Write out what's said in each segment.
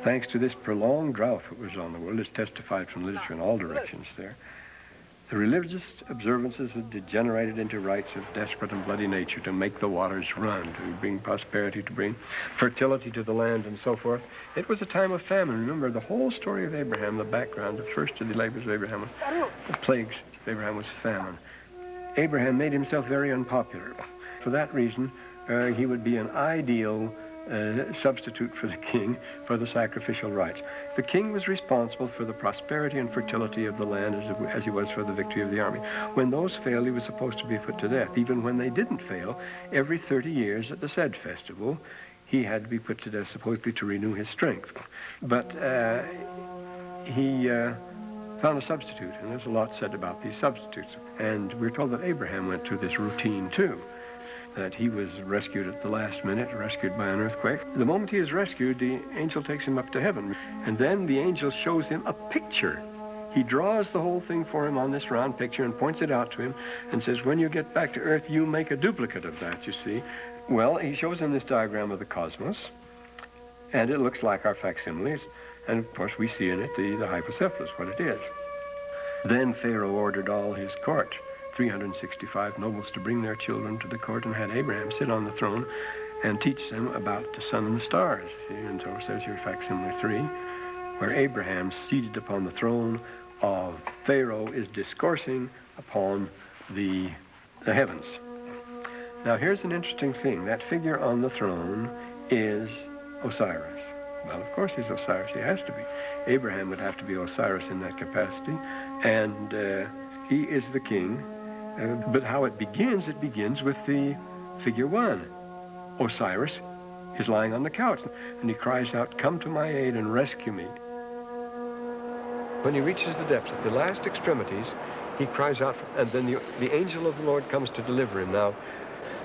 Thanks to this prolonged drought that was on the world, as testified from literature in all directions there, the religious observances had degenerated into rites of desperate and bloody nature to make the waters run, to bring prosperity, to bring fertility to the land, and so forth. It was a time of famine. Remember, the whole story of Abraham, the background, the first of the labors of Abraham, the plagues of Abraham was famine. Abraham made himself very unpopular. For that reason, he would be an ideal substitute for the king for the sacrificial rites. The king was responsible for the prosperity and fertility of the land as he was for the victory of the army. When those failed, he was supposed to be put to death. Even when they didn't fail, every 30 years at the said festival, he had to be put to death, supposedly to renew his strength. But he found a substitute, and there's a lot said about these substitutes. And we're told that Abraham went through this routine too, that he was rescued at the last minute, rescued by an earthquake. The moment he is rescued, the angel takes him up to heaven, and then the angel shows him a picture. He draws the whole thing for him on this round picture and points it out to him and says, when you get back to earth, you make a duplicate of that, you see. Well, he shows him this diagram of the cosmos, and it looks like our facsimiles, and of course we see in it the hypocephalus, what it is. Then Pharaoh ordered all his court, 365 nobles, to bring their children to the court and had Abraham sit on the throne and teach them about the sun and the stars. See? And so it says here, facsimile 3, where Abraham, seated upon the throne of Pharaoh, is discoursing upon the heavens. Now here's an interesting thing. That figure on the throne is Osiris. Well, of course he's Osiris. He has to be. Abraham would have to be Osiris in that capacity, and he is the king. But how it begins with the figure 1. Osiris is lying on the couch, and he cries out, come to my aid and rescue me. When he reaches the depths, at the last extremities, he cries out, and then the angel of the Lord comes to deliver him. Now,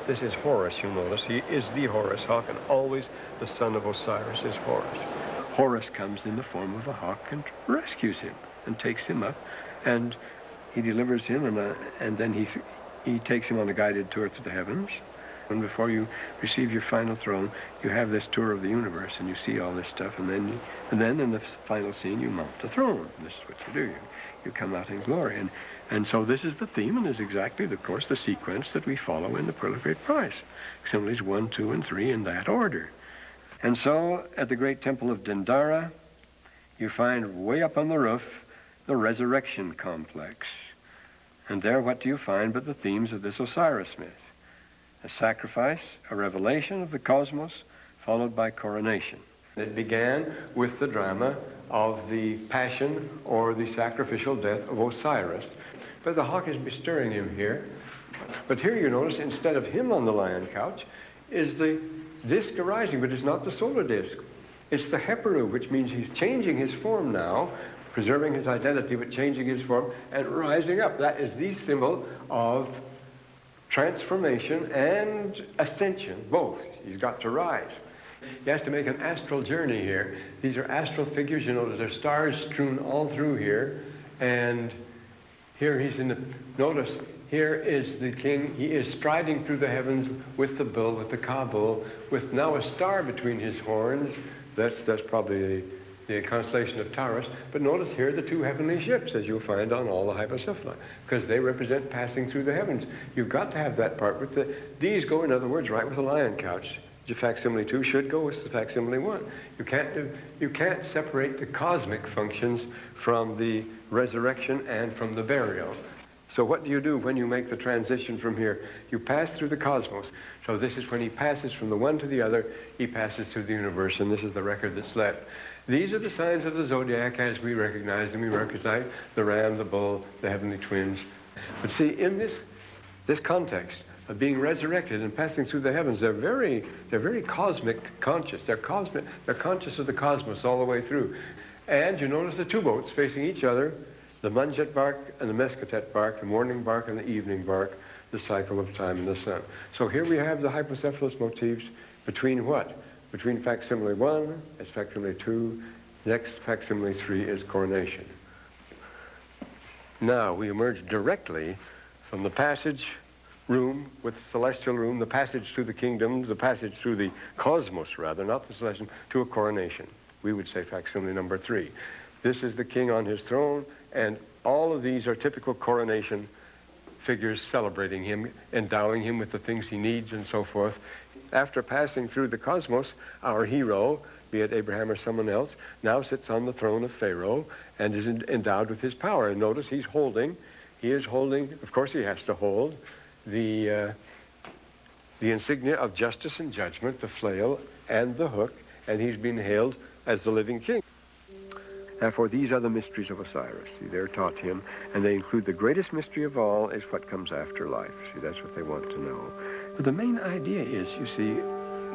this is Horus, you'll notice. He is the Horus hawk, and always the son of Osiris is Horus. Horus comes in the form of a hawk and rescues him and takes him up, and he delivers him, and then he takes him on a guided tour through the heavens. And before you receive your final throne, you have this tour of the universe, and you see all this stuff, and then in the final scene, you mount the throne. This is what you do. You come out in glory. And so this is the theme, and is exactly, of course, the sequence that we follow in the Pearl of Great Price. Similes 1, 2, and 3 in that order. And so, at the great temple of Dendara, you find way up on the roof the resurrection complex. And there, what do you find but the themes of this Osiris myth? A sacrifice, a revelation of the cosmos, followed by coronation. It began with the drama of the passion or the sacrificial death of Osiris. But the hawk is bestirring him here. But here you notice, instead of him on the lion couch, is the disc arising, but it's not the solar disc. It's the heparu, which means he's changing his form now, preserving his identity, but changing his form and rising up. That is the symbol of transformation and ascension, both. He's got to rise. He has to make an astral journey here. These are astral figures. You notice there's stars strewn all through here. And here he's in the, notice, here is the king. He is striding through the heavens with the bull, with the cow bull, with now a star between his horns. That's probably the constellation of Taurus. But notice here the two heavenly ships, as you'll find on all the hypocephali, because they represent passing through the heavens. You've got to have that part with these go, in other words, right with the lion couch. The facsimile 2 should go with the facsimile 1. You can't separate the cosmic functions from the resurrection and from the burial. So what do you do when you make the transition from here? You pass through the cosmos. So this is when he passes from the one to the other, he passes through the universe, and this is the record that's left. These are the signs of the zodiac as we recognize them. We recognize the ram, the bull, the heavenly twins. But see, in this context of being resurrected and passing through the heavens, they're very cosmic conscious. They're conscious of the cosmos all the way through. And you notice the two boats facing each other, the Manjet bark and the Mescatet bark, the morning bark and the evening bark, the cycle of time and the sun. So here we have the hypocephalus motifs between what? Between facsimile 1 is facsimile 2, next facsimile 3 is coronation. Now we emerge directly from the passage room with the celestial room, the passage through the kingdoms, the passage through the cosmos rather, not the celestial, to a coronation. We would say facsimile number 3. This is the king on his throne, and all of these are typical coronation figures celebrating him, endowing him with the things he needs and so forth. After passing through the cosmos, our hero, be it Abraham or someone else, now sits on the throne of Pharaoh and is endowed with his power. And notice he is holding, of course he has to hold, the insignia of justice and judgment, the flail and the hook, and he's been hailed as the living king. Therefore, these are the mysteries of Osiris. See, they're taught him, and they include the greatest mystery of all is what comes after life. See, that's what they want to know. But the main idea is, you see,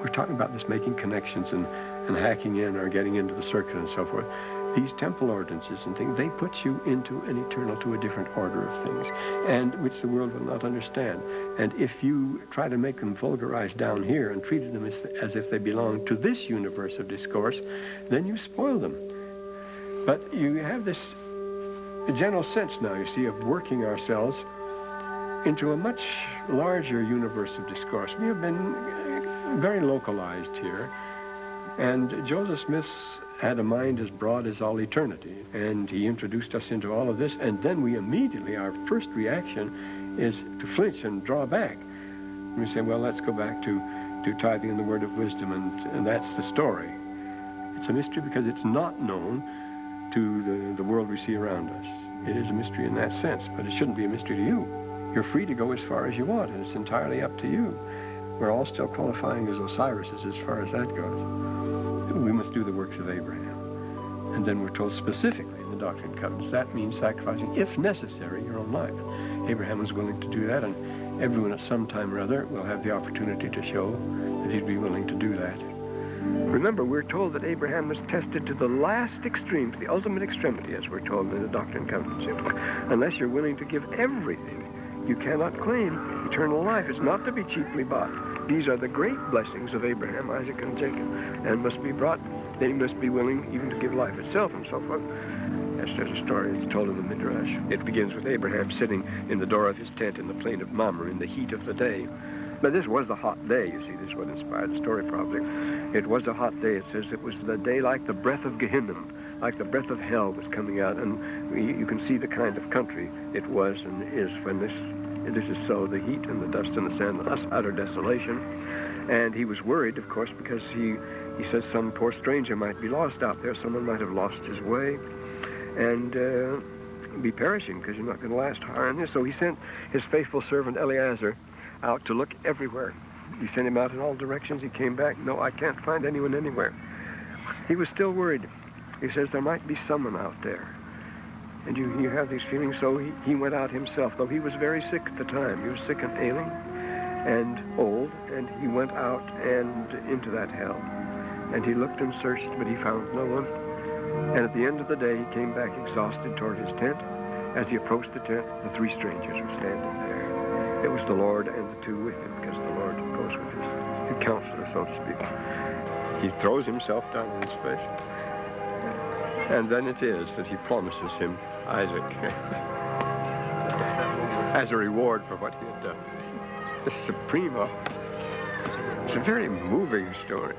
we're talking about this making connections and hacking in or getting into the circuit and so forth. These temple ordinances and things, they put you into an eternal, to a different order of things, and which the world will not understand. And if you try to make them vulgarized down here and treat them as if they belong to this universe of discourse, then you spoil them. But you have this general sense now, you see, of working ourselves into a much larger universe of discourse. We have been very localized here, and Joseph Smith had a mind as broad as all eternity, and he introduced us into all of this, and then we immediately, our first reaction is to flinch and draw back. And we say, well, let's go back to tithing and the word of wisdom, and that's the story. It's a mystery because it's not known to the world we see around us. It is a mystery in that sense, but it shouldn't be a mystery to you. You're free to go as far as you want, and it's entirely up to you. We're all still qualifying as Osiris's as far as that goes. We must do the works of Abraham. And then we're told specifically in the Doctrine and Covenants, that means sacrificing, if necessary, your own life. Abraham was willing to do that, and everyone at some time or other will have the opportunity to show that he'd be willing to do that. Remember, we're told that Abraham was tested to the last extreme, to the ultimate extremity, as we're told in the Doctrine and Covenants. Unless you're willing to give everything, you cannot claim eternal life. It's not to be cheaply bought. These are the great blessings of Abraham, Isaac, and Jacob, and must be brought. They must be willing even to give life itself and so forth. Yes, there's a story that's told in the Midrash. It begins with Abraham sitting in the door of his tent in the plain of Mamre in the heat of the day. But this was a hot day, you see. This is what inspired the story, probably. It was a hot day. It says it was the day like the breath of Gehenna, like the breath of hell was coming out. And you can see the kind of country it was and is when this is so, the heat and the dust and the sand, the utter desolation. And he was worried, of course, because he says some poor stranger might be lost out there. Someone might have lost his way and be perishing because you're not going to last higher in this. So he sent his faithful servant Eliezer out to look everywhere. He sent him out in all directions. He came back. No, I can't find anyone anywhere. He was still worried. He says there might be someone out there. And you have these feelings. So he went out himself, though he was very sick at the time. He was sick and ailing and old, and he went out and into that hell. And he looked and searched, but he found no one. And at the end of the day, he came back exhausted toward his tent. As he approached the tent, the 3 strangers were standing there. It was the Lord and the 2 with him, because the Lord goes with his counselor, so to speak. He throws himself down on his face. And then it is that he promises him Isaac as a reward for what he had done. The supreme offer. It's a very moving story.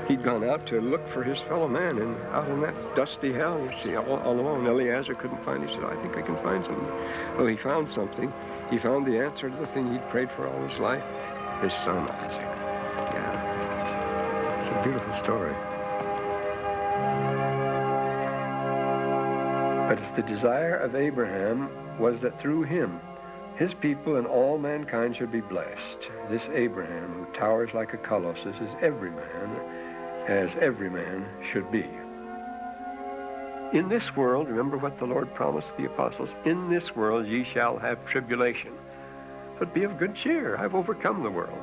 He'd gone out to look for his fellow man, and out in that dusty hell, you see, all alone, Eliezer couldn't find. He said, I think I can find something. Well, he found something. He found the answer to the thing he'd prayed for all his life, his son Isaac. Yeah. It's a beautiful story. But it's the desire of Abraham was that through him, his people and all mankind should be blessed. This Abraham, who towers like a colossus, is every man, as every man should be. In this world, remember what the Lord promised the apostles, in this world ye shall have tribulation. But be of good cheer, I've overcome the world.